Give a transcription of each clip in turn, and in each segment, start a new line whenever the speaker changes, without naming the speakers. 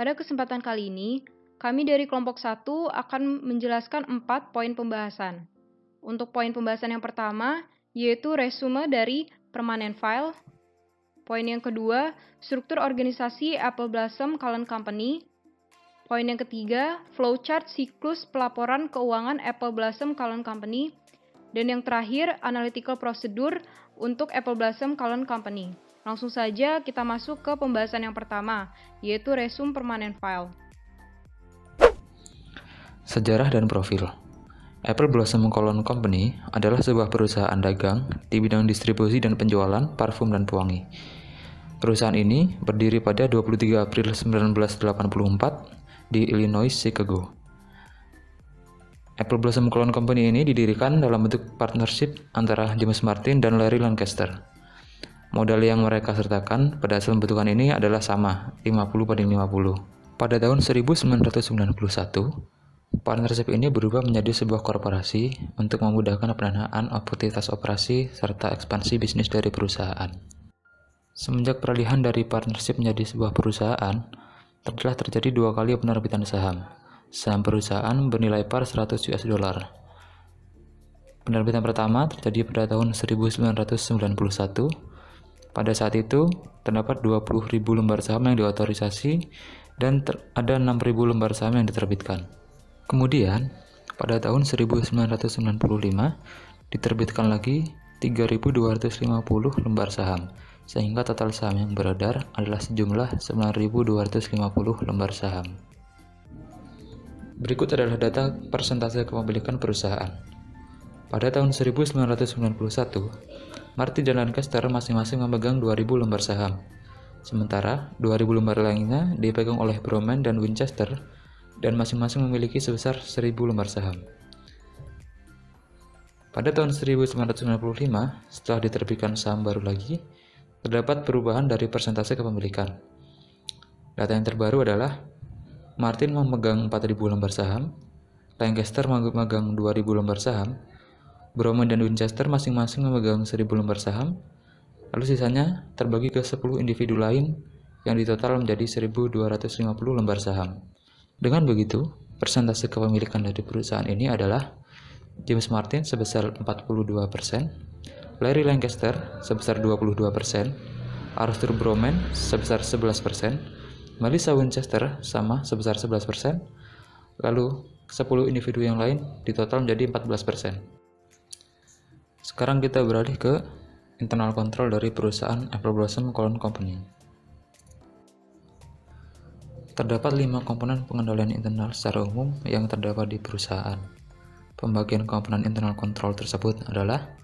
Pada kesempatan kali ini, kami dari kelompok 1 akan menjelaskan 4 poin pembahasan. Untuk poin pembahasan yang pertama, yaitu resume dari permanent file. Poin yang kedua, struktur organisasi Apple Blossom Cullen Company. Poin yang ketiga, flowchart siklus pelaporan keuangan Apple Blossom Cullen Company. Dan yang terakhir, analytical procedure untuk Apple Blossom Cullen Company. Langsung saja kita masuk ke pembahasan yang pertama, yaitu resume permanent file.
Sejarah dan profil. Apple Blossom Cullen Company adalah sebuah perusahaan dagang di bidang distribusi dan penjualan parfum dan pewangi. Perusahaan ini berdiri pada 23 April 1984 di Illinois, Chicago. Apple Blossom Cullen Company ini didirikan dalam bentuk partnership antara James Martin dan Larry Lancaster. Modal yang mereka sertakan pada hasil pembentukan ini adalah sama, 50/50. Pada tahun 1991, partnership ini berubah menjadi sebuah korporasi untuk memudahkan pendanaan aktivitas operasi serta ekspansi bisnis dari perusahaan. Semenjak peralihan dari partnership menjadi sebuah perusahaan, telah terjadi 2 kali penerbitan saham. Saham perusahaan bernilai par 100 US dollar. Penerbitan pertama terjadi pada tahun 1991. Pada saat itu, terdapat 20.000 lembar saham yang diotorisasi dan ada 6.000 lembar saham yang diterbitkan. Kemudian, pada tahun 1995, diterbitkan lagi 3.250 lembar saham, sehingga total saham yang beredar adalah sejumlah 9.250 lembar saham. Berikut adalah data persentase kepemilikan perusahaan. Pada tahun 1991, Martin dan Lancaster masing-masing memegang 2.000 lembar saham. Sementara 2.000 lembar lainnya dipegang oleh Broman dan Winchester dan masing-masing memiliki sebesar 1.000 lembar saham. Pada tahun 1995, setelah diterbitkan saham baru lagi, terdapat perubahan dari persentase kepemilikan. Data yang terbaru adalah Martin memegang 4.000 lembar saham, Lancaster memegang 2.000 lembar saham, Broman dan Winchester masing-masing memegang 1.000 lembar saham, lalu sisanya terbagi ke 10 individu lain yang ditotal menjadi 1.250 lembar saham. Dengan begitu, persentase kepemilikan dari perusahaan ini adalah James Martin sebesar 42%, Larry Lancaster sebesar 22%, Arthur Broman sebesar 11%, Melissa Winchester sama sebesar 11%, lalu 10 individu yang lain ditotal menjadi 14%. Sekarang kita beralih ke internal control dari perusahaan Apple Blossom Cullen Company. Terdapat 5 komponen pengendalian internal secara umum yang terdapat di perusahaan. Pembagian komponen internal control tersebut adalah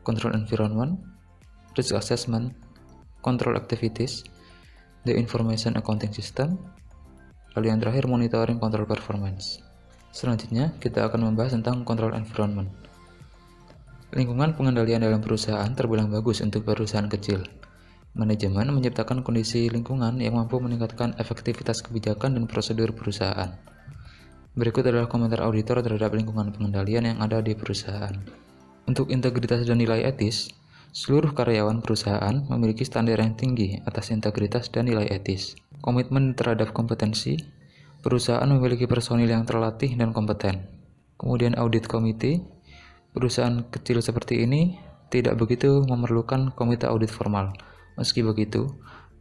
control environment, risk assessment, control activities, the information accounting system, lalu yang terakhir monitoring control performance. Selanjutnya, kita akan membahas tentang control environment. Lingkungan pengendalian dalam perusahaan terbilang bagus untuk perusahaan kecil. Manajemen menciptakan kondisi lingkungan yang mampu meningkatkan efektivitas kebijakan dan prosedur perusahaan. Berikut adalah komentar auditor terhadap lingkungan pengendalian yang ada di perusahaan. Untuk integritas dan nilai etis, seluruh karyawan perusahaan memiliki standar yang tinggi atas integritas dan nilai etis. Komitmen terhadap kompetensi, perusahaan memiliki personil yang terlatih dan kompeten. Kemudian audit komite. Perusahaan kecil seperti ini tidak begitu memerlukan komite audit formal. Meski begitu,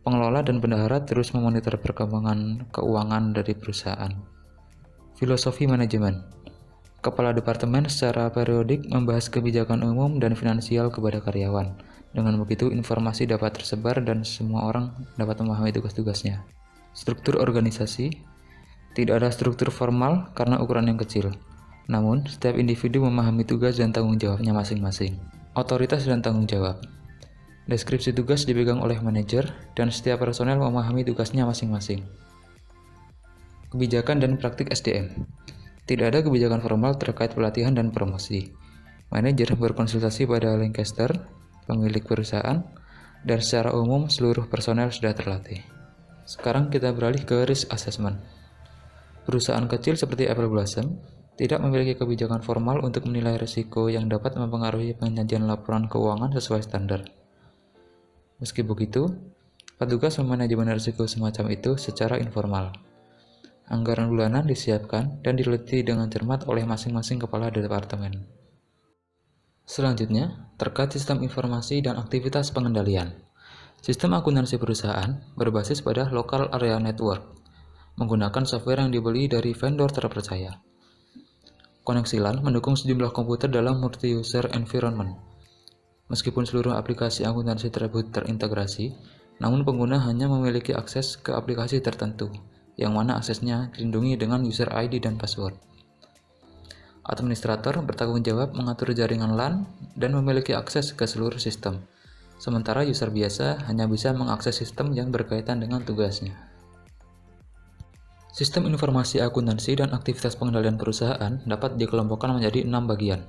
pengelola dan bendahara terus memonitor perkembangan keuangan dari perusahaan. Filosofi manajemen. Kepala departemen secara periodik membahas kebijakan umum dan finansial kepada karyawan. Dengan begitu, informasi dapat tersebar dan semua orang dapat memahami tugas-tugasnya. Struktur organisasi. Tidak ada struktur formal karena ukuran yang kecil. Namun, setiap individu memahami tugas dan tanggung jawabnya masing-masing. Otoritas dan tanggung jawab. Deskripsi tugas dipegang oleh manajer dan setiap personel memahami tugasnya masing-masing. Kebijakan dan praktik SDM. Tidak ada kebijakan formal terkait pelatihan dan promosi. Manajer berkonsultasi pada Lancaster, pemilik perusahaan, dan secara umum seluruh personel sudah terlatih. Sekarang kita beralih ke risk assessment. Perusahaan kecil seperti Apple Blossom tidak memiliki kebijakan formal untuk menilai risiko yang dapat mempengaruhi penyajian laporan keuangan sesuai standar. Meski begitu, Petugas memanajemen risiko semacam itu secara informal. Anggaran bulanan disiapkan dan diteliti dengan cermat oleh masing-masing kepala departemen. Selanjutnya, terkait sistem informasi dan aktivitas pengendalian. Sistem akuntansi perusahaan berbasis pada Local Area Network, menggunakan software yang dibeli dari vendor terpercaya. Koneksi LAN mendukung sejumlah komputer dalam multi-user environment. Meskipun seluruh aplikasi akuntansi tersebut terintegrasi, namun pengguna hanya memiliki akses ke aplikasi tertentu, yang mana aksesnya dilindungi dengan user ID dan password. Administrator bertanggung jawab mengatur jaringan LAN dan memiliki akses ke seluruh sistem, sementara user biasa hanya bisa mengakses sistem yang berkaitan dengan tugasnya. Sistem informasi akuntansi dan aktivitas pengendalian perusahaan dapat dikelompokkan menjadi 6 bagian.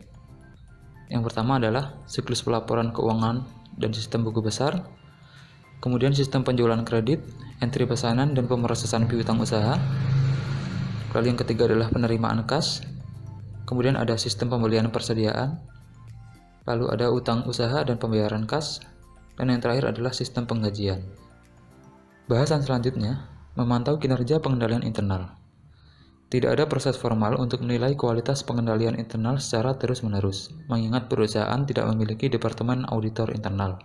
Yang pertama adalah siklus pelaporan keuangan dan sistem buku besar, kemudian sistem penjualan kredit, entry pesanan dan pemrosesan piutang usaha. Lalu yang ketiga adalah penerimaan kas, kemudian ada sistem pembelian persediaan, lalu ada utang usaha dan pembayaran kas, dan yang terakhir adalah sistem penggajian. Bahasan selanjutnya memantau kinerja pengendalian internal. Tidak ada proses formal untuk menilai kualitas pengendalian internal secara terus-menerus, mengingat perusahaan tidak memiliki departemen auditor internal.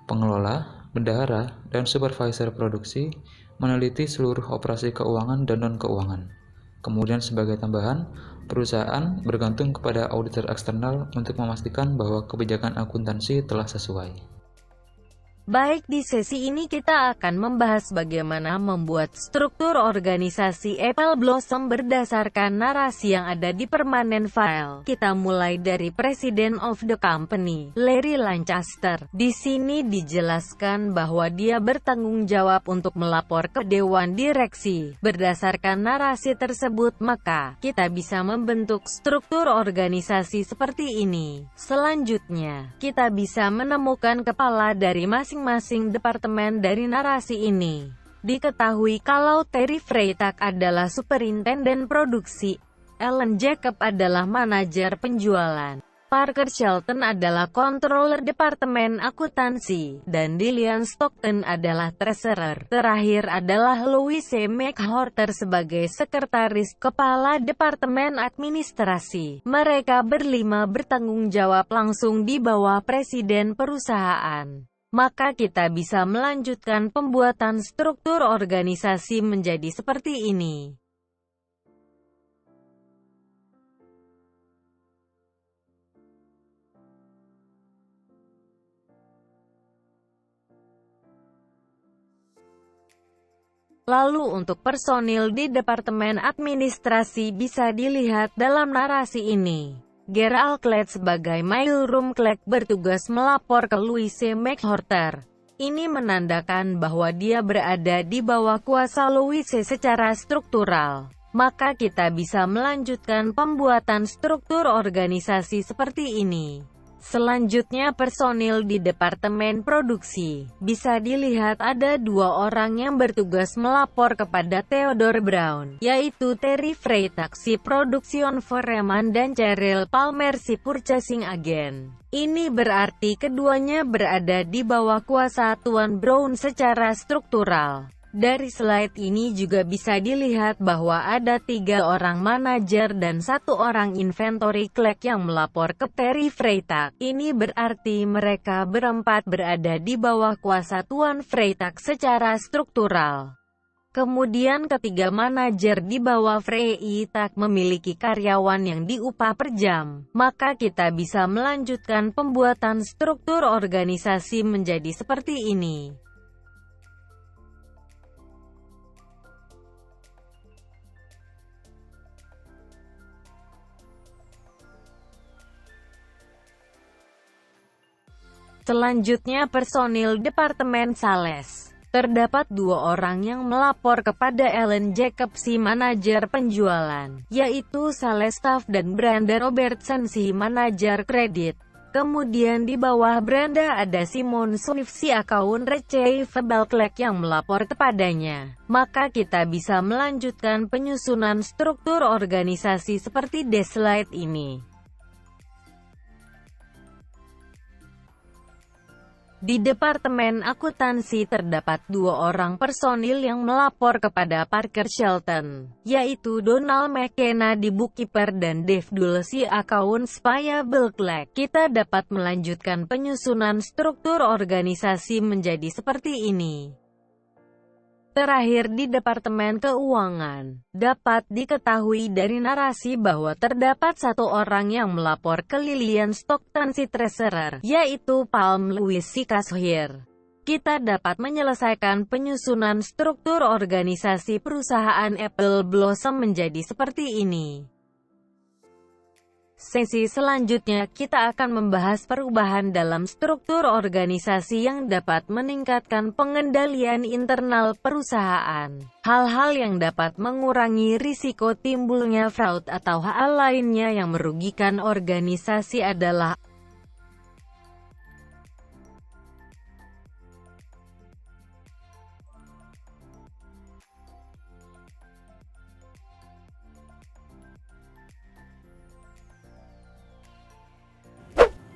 Pengelola, bendahara, dan supervisor produksi meneliti seluruh operasi keuangan dan non-keuangan. Kemudian sebagai tambahan, perusahaan bergantung kepada auditor eksternal untuk memastikan bahwa kebijakan akuntansi telah sesuai.
Baik, di sesi ini kita akan membahas bagaimana membuat struktur organisasi Apple Blossom berdasarkan narasi yang ada di permanent file. Kita mulai dari President of the company, Larry Lancaster. Di sini dijelaskan bahwa dia bertanggung jawab untuk melapor ke Dewan Direksi. Berdasarkan narasi tersebut, maka kita bisa membentuk struktur organisasi seperti ini. Selanjutnya, kita bisa menemukan kepala dari masing-masing departemen dari narasi ini. Diketahui kalau Terry Freitag adalah superintenden produksi, Alan Jacob adalah manajer penjualan, Parker Shelton adalah controller departemen akuntansi, dan Dillian Stockton adalah treasurer. Terakhir adalah Louise McWhorter sebagai sekretaris kepala departemen administrasi. Mereka berlima bertanggung jawab langsung di bawah presiden perusahaan. Maka kita bisa melanjutkan pembuatan struktur organisasi menjadi seperti ini. Lalu untuk personil di Departemen Administrasi bisa dilihat dalam narasi ini. Gerald Klett sebagai mailroom clerk bertugas melapor ke Louise McWhorter. Ini menandakan bahwa dia berada di bawah kuasa Louise secara struktural. Maka kita bisa melanjutkan pembuatan struktur organisasi seperti ini. Selanjutnya personil di Departemen Produksi. Bisa dilihat ada dua orang yang bertugas melapor kepada Theodore Brown, yaitu Terry Freitag si Production Foreman dan Cheryl Palmer si Purchasing Agent. Ini berarti keduanya berada di bawah kuasa Tuan Brown secara struktural. Dari slide ini juga bisa dilihat bahwa ada 3 orang manajer dan 1 orang inventory clerk yang melapor ke Terry Freitag. Ini berarti mereka berempat berada di bawah kuasa Tuan Freitag secara struktural. Kemudian ketiga manajer di bawah Freitag memiliki karyawan yang diupah per jam. Maka kita bisa melanjutkan pembuatan struktur organisasi menjadi seperti ini. Selanjutnya personil Departemen Sales. Terdapat 2 orang yang melapor kepada Alan Jacob si manajer penjualan, yaitu sales staff dan Brenda Robertson si manajer kredit. Kemudian di bawah Brenda ada Simon Swift si account receivable clerk yang melapor kepadanya. Maka kita bisa melanjutkan penyusunan struktur organisasi seperti di slide ini. Di Departemen Akuntansi terdapat 2 orang personil yang melapor kepada Parker Shelton, yaitu Donald McKenna di Bookkeeper dan Dave Dulce Accounts Payable Clerk. Kita dapat melanjutkan penyusunan struktur organisasi menjadi seperti ini. Terakhir di Departemen Keuangan, dapat diketahui dari narasi bahwa terdapat 1 orang yang melapor ke Lillian Stockton si Treasurer, yaitu Palm Louis si Cashier. Kita dapat menyelesaikan penyusunan struktur organisasi perusahaan Apple Blossom menjadi seperti ini. Sesi selanjutnya kita akan membahas perubahan dalam struktur organisasi yang dapat meningkatkan pengendalian internal perusahaan. Hal-hal yang dapat mengurangi risiko timbulnya fraud atau hal lainnya yang merugikan organisasi adalah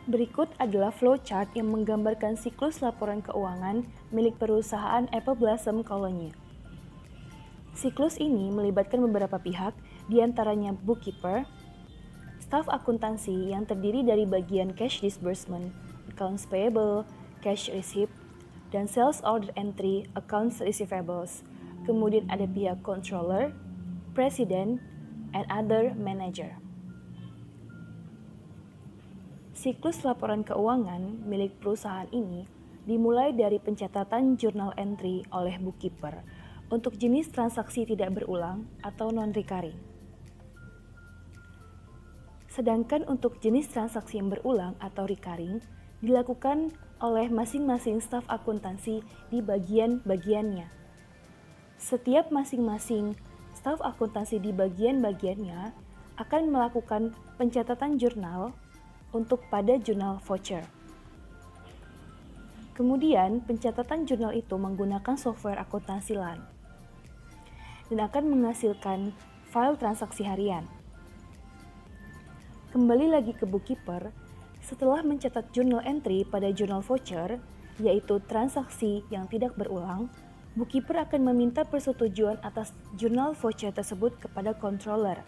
Berikut adalah flowchart yang menggambarkan siklus laporan keuangan milik perusahaan Apple Blossom Cologne. Siklus ini melibatkan beberapa pihak, diantaranya bookkeeper, staf akuntansi yang terdiri dari bagian cash disbursement, accounts payable, cash receipt, dan sales order entry, accounts receivables. Kemudian ada pihak controller, president, and other manager. Siklus laporan keuangan milik perusahaan ini dimulai dari pencatatan jurnal entry oleh bookkeeper untuk jenis transaksi tidak berulang atau non-recurring. Sedangkan untuk jenis transaksi yang berulang atau recurring dilakukan oleh masing-masing staf akuntansi di bagian-bagiannya. Setiap masing-masing staf akuntansi di bagian-bagiannya akan melakukan pencatatan jurnal untuk pada jurnal voucher. Kemudian, pencatatan jurnal itu menggunakan software akuntansi lain dan akan menghasilkan file transaksi harian. Kembali lagi ke bookkeeper, setelah mencatat jurnal entry pada jurnal voucher, yaitu transaksi yang tidak berulang, bookkeeper akan meminta persetujuan atas jurnal voucher tersebut kepada controller.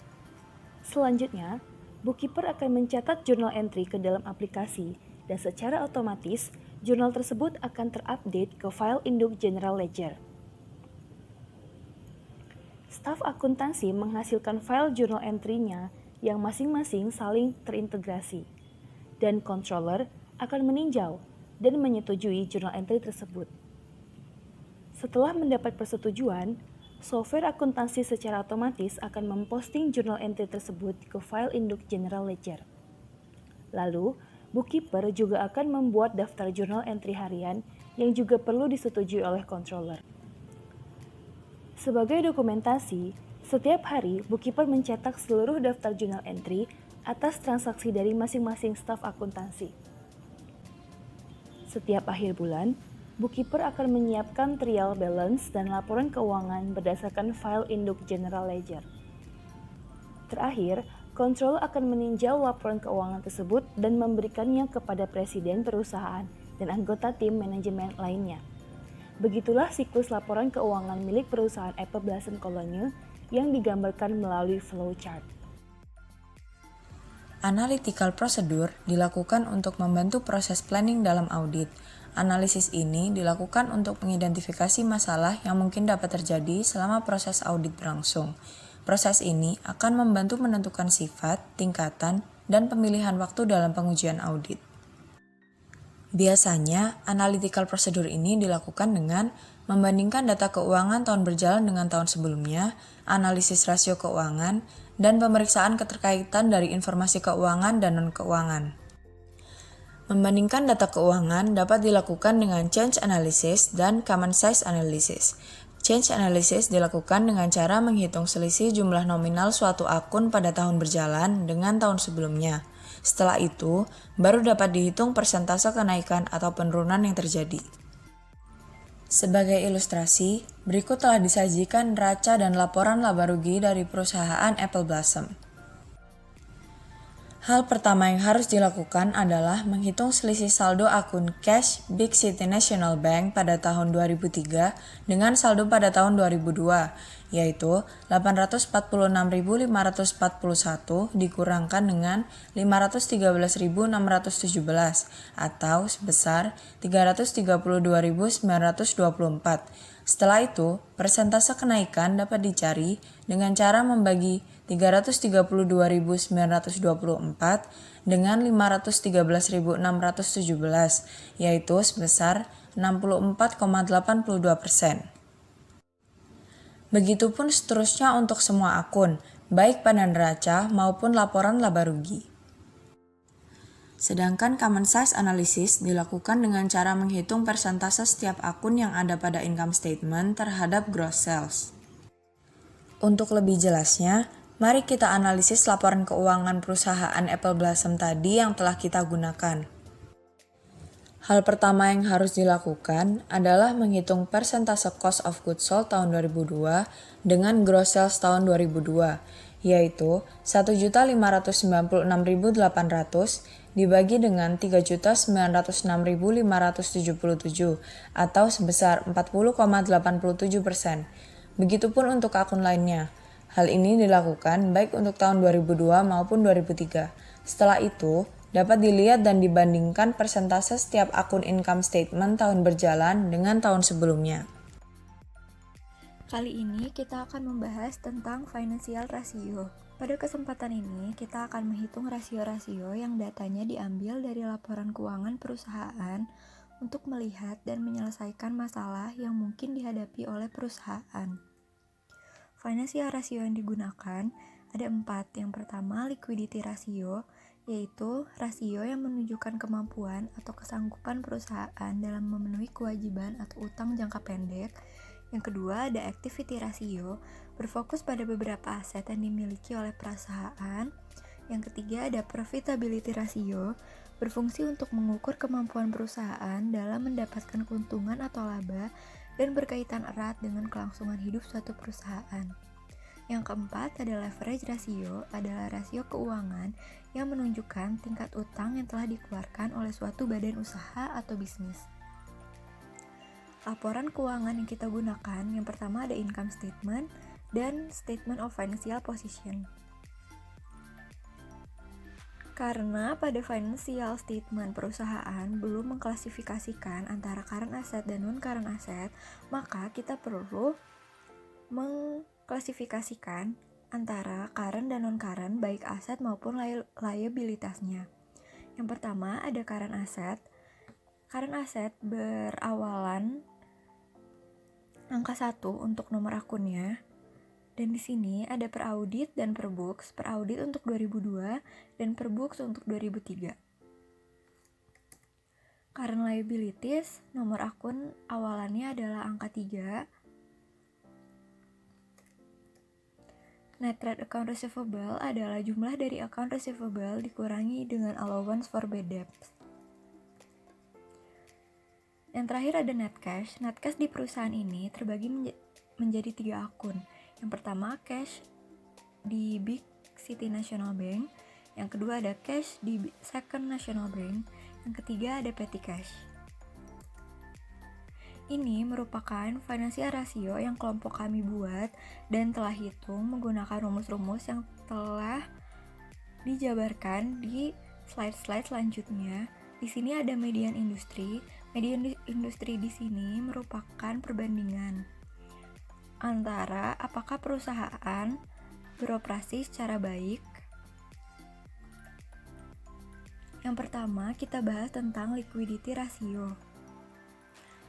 Selanjutnya, bookkeeper akan mencatat jurnal entry ke dalam aplikasi dan secara otomatis jurnal tersebut akan terupdate ke file induk General Ledger. Staf akuntansi menghasilkan file jurnal entry-nya yang masing-masing saling terintegrasi dan controller akan meninjau dan menyetujui jurnal entry tersebut. Setelah mendapat persetujuan, software akuntansi secara otomatis akan memposting jurnal entry tersebut ke file induk General Ledger. Lalu, bookkeeper juga akan membuat daftar jurnal entry harian yang juga perlu disetujui oleh controller. Sebagai dokumentasi, setiap hari bookkeeper mencetak seluruh daftar jurnal entry atas transaksi dari masing-masing staf akuntansi. Setiap akhir bulan, bookkeeper akan menyiapkan trial balance dan laporan keuangan berdasarkan file induk General Ledger. Terakhir, controller akan meninjau laporan keuangan tersebut dan memberikannya kepada presiden perusahaan dan anggota tim manajemen lainnya. Begitulah siklus laporan keuangan milik perusahaan Apple Blossom Cologne yang digambarkan melalui flowchart.
Analytical procedure dilakukan untuk membantu proses planning dalam audit. Analisis ini dilakukan untuk mengidentifikasi masalah yang mungkin dapat terjadi selama proses audit berlangsung. Proses ini akan membantu menentukan sifat, tingkatan, dan pemilihan waktu dalam pengujian audit. Biasanya, analytical procedure ini dilakukan dengan membandingkan data keuangan tahun berjalan dengan tahun sebelumnya, analisis rasio keuangan, dan pemeriksaan keterkaitan dari informasi keuangan dan non-keuangan. Membandingkan data keuangan dapat dilakukan dengan change analysis dan common size analysis. Change analysis dilakukan dengan cara menghitung selisih jumlah nominal suatu akun pada tahun berjalan dengan tahun sebelumnya. Setelah itu, baru dapat dihitung persentase kenaikan atau penurunan yang terjadi. Sebagai ilustrasi, berikut telah disajikan neraca dan laporan laba rugi dari perusahaan Apple Blossom. Hal pertama yang harus dilakukan adalah menghitung selisih saldo akun cash Big City National Bank pada tahun 2003 dengan saldo pada tahun 2002, yaitu 846.541 dikurangkan dengan 513.617 atau sebesar 332.924. Setelah itu, persentase kenaikan dapat dicari dengan cara membagi 332.924 dengan 513.617, yaitu sebesar 64,82%. Begitupun seterusnya untuk semua akun, baik pada neraca maupun laporan laba rugi. Sedangkan common size analysis dilakukan dengan cara menghitung persentase setiap akun yang ada pada income statement terhadap gross sales. Untuk lebih jelasnya, mari kita analisis laporan keuangan perusahaan Apple Blossom tadi yang telah kita gunakan. Hal pertama yang harus dilakukan adalah menghitung persentase cost of goods sold tahun 2002 dengan gross sales tahun 2002, yaitu 1.596.800 dibagi dengan 3.906.577 atau sebesar 40,87%. Begitupun untuk akun lainnya. Hal ini dilakukan baik untuk tahun 2002 maupun 2003. Setelah itu, dapat dilihat dan dibandingkan persentase setiap akun income statement tahun berjalan dengan tahun sebelumnya.
Kali ini kita akan membahas tentang financial ratio. Pada kesempatan ini, kita akan menghitung rasio-rasio yang datanya diambil dari laporan keuangan perusahaan untuk melihat dan menyelesaikan masalah yang mungkin dihadapi oleh perusahaan. Financial ratio yang digunakan ada 4. Yang pertama, liquidity ratio, yaitu rasio yang menunjukkan kemampuan atau kesanggupan perusahaan dalam memenuhi kewajiban atau utang jangka pendek. Yang kedua, ada activity ratio, berfokus pada beberapa aset yang dimiliki oleh perusahaan. Yang ketiga, ada profitability ratio, berfungsi untuk mengukur kemampuan perusahaan dalam mendapatkan keuntungan atau laba dan berkaitan erat dengan kelangsungan hidup suatu perusahaan. Yang keempat, ada leverage ratio, adalah rasio keuangan yang menunjukkan tingkat utang yang telah dikeluarkan oleh suatu badan usaha atau bisnis. Laporan keuangan yang kita gunakan, yang pertama ada income statement dan statement of financial position. Karena pada financial statement perusahaan belum mengklasifikasikan antara current asset dan non-current asset, maka kita perlu mengklasifikasikan antara current dan non-current baik aset maupun liabilitasnya. Yang pertama ada current asset. Current asset berawalan angka 1 untuk nomor akunnya. Dan di sini ada per audit dan per books. Per audit untuk 2002 dan per books untuk 2003. Current liabilities, nomor akun awalannya adalah angka 3. Net trade account receivable adalah jumlah dari account receivable dikurangi dengan allowance for bad debts. Yang terakhir ada net cash. Net cash di perusahaan ini terbagi menjadi 3 akun. Yang pertama cash di Big City National Bank, yang kedua ada cash di Second National Bank, yang ketiga ada petty cash. Ini merupakan financial ratio yang kelompok kami buat dan telah hitung menggunakan rumus-rumus yang telah dijabarkan di slide-slide selanjutnya. Di sini ada median industri. Median industri di sini merupakan perbandingan antara apakah perusahaan beroperasi secara baik. Yang pertama, kita bahas tentang liquidity ratio.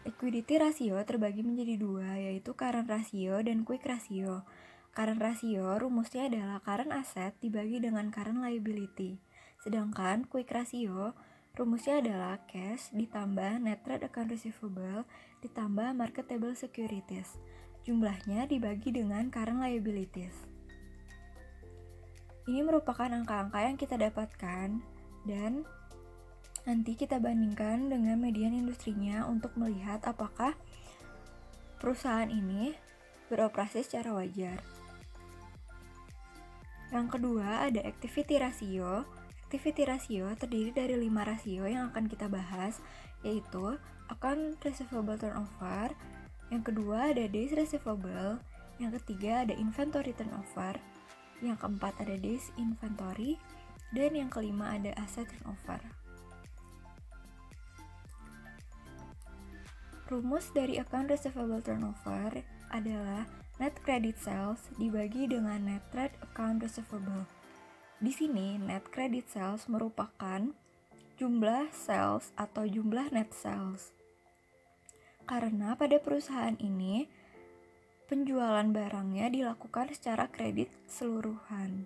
Liquidity ratio terbagi menjadi 2, yaitu current ratio dan quick ratio. Current ratio rumusnya adalah current asset dibagi dengan current liability. Sedangkan quick ratio rumusnya adalah cash ditambah net trade account receivable ditambah marketable securities. Jumlahnya dibagi dengan current liabilities. Ini merupakan angka-angka yang kita dapatkan dan nanti kita bandingkan dengan median industrinya untuk melihat apakah perusahaan ini beroperasi secara wajar. Yang kedua ada activity ratio. activity ratio terdiri dari 5 rasio yang akan kita bahas, yaitu account receivable turnover, yang kedua ada days receivable, yang ketiga ada inventory turnover, yang keempat ada days inventory, dan yang kelima ada asset turnover. Rumus dari account receivable turnover adalah net credit sales dibagi dengan net trade account receivable. Di sini, net credit sales merupakan jumlah sales atau jumlah net sales. Karena pada perusahaan ini, penjualan barangnya dilakukan secara kredit seluruhan.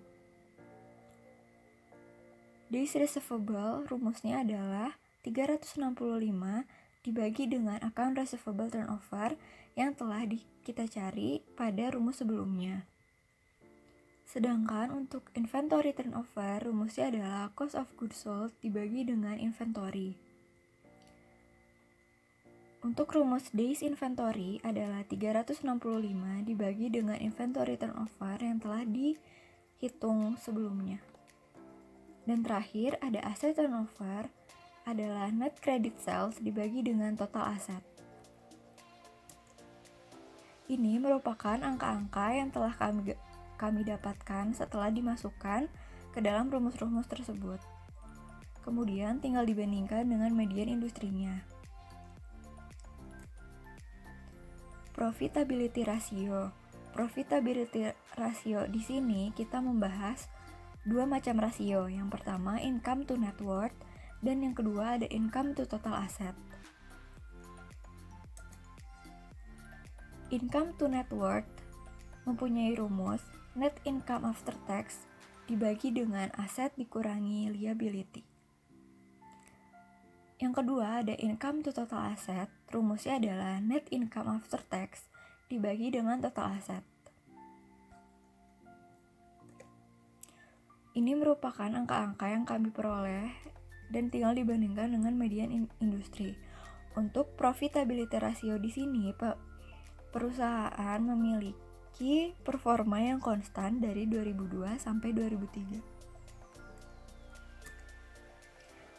Days receivable rumusnya adalah 365 dibagi dengan account receivable turnover yang telah kita cari pada rumus sebelumnya. Sedangkan untuk inventory turnover, rumusnya adalah cost of goods sold dibagi dengan inventory. Untuk rumus days inventory adalah 365 dibagi dengan inventory turnover yang telah dihitung sebelumnya. Dan terakhir ada asset turnover adalah net credit sales dibagi dengan total aset. Ini merupakan angka-angka yang telah kami dapatkan setelah dimasukkan ke dalam rumus-rumus tersebut. Kemudian tinggal dibandingkan dengan median industrinya. Profitability ratio. Profitability ratio di sini kita membahas dua macam rasio. Yang pertama income to net worth dan yang kedua ada income to total asset. Income to net worth mempunyai rumus net income after tax dibagi dengan aset dikurangi liability. Yang kedua ada income to total asset, rumusnya adalah net income after tax dibagi dengan total asset. Ini merupakan angka-angka yang kami peroleh dan tinggal dibandingkan dengan median industri. Untuk profitability ratio di sini, perusahaan memiliki performa yang konstan dari 2002 sampai 2003.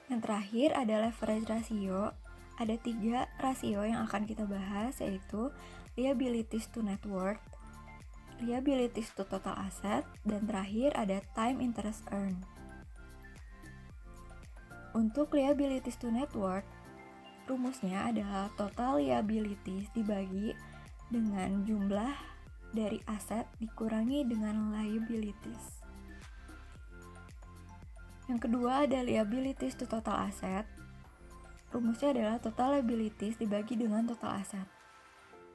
Yang terakhir ada leverage ratio. Ada 3 rasio yang akan kita bahas, yaitu liabilities to net worth, liabilities to total asset, dan terakhir ada time interest earned. Untuk liabilities to net worth, rumusnya adalah total liabilities dibagi dengan jumlah dari aset dikurangi dengan liabilities. Yang kedua ada liabilities to total asset. Rumusnya adalah total liabilities dibagi dengan total asset.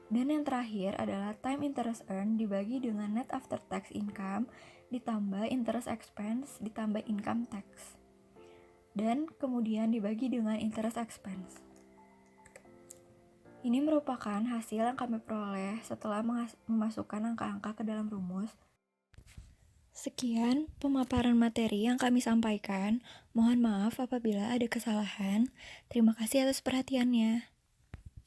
Dan yang terakhir adalah time interest earned dibagi dengan net after tax income ditambah interest expense ditambah income tax. Dan kemudian dibagi dengan interest expense. Ini merupakan hasil yang kami peroleh setelah memasukkan angka-angka ke dalam rumus. Sekian pemaparan materi yang kami sampaikan. Mohon maaf apabila ada kesalahan. Terima kasih atas perhatiannya.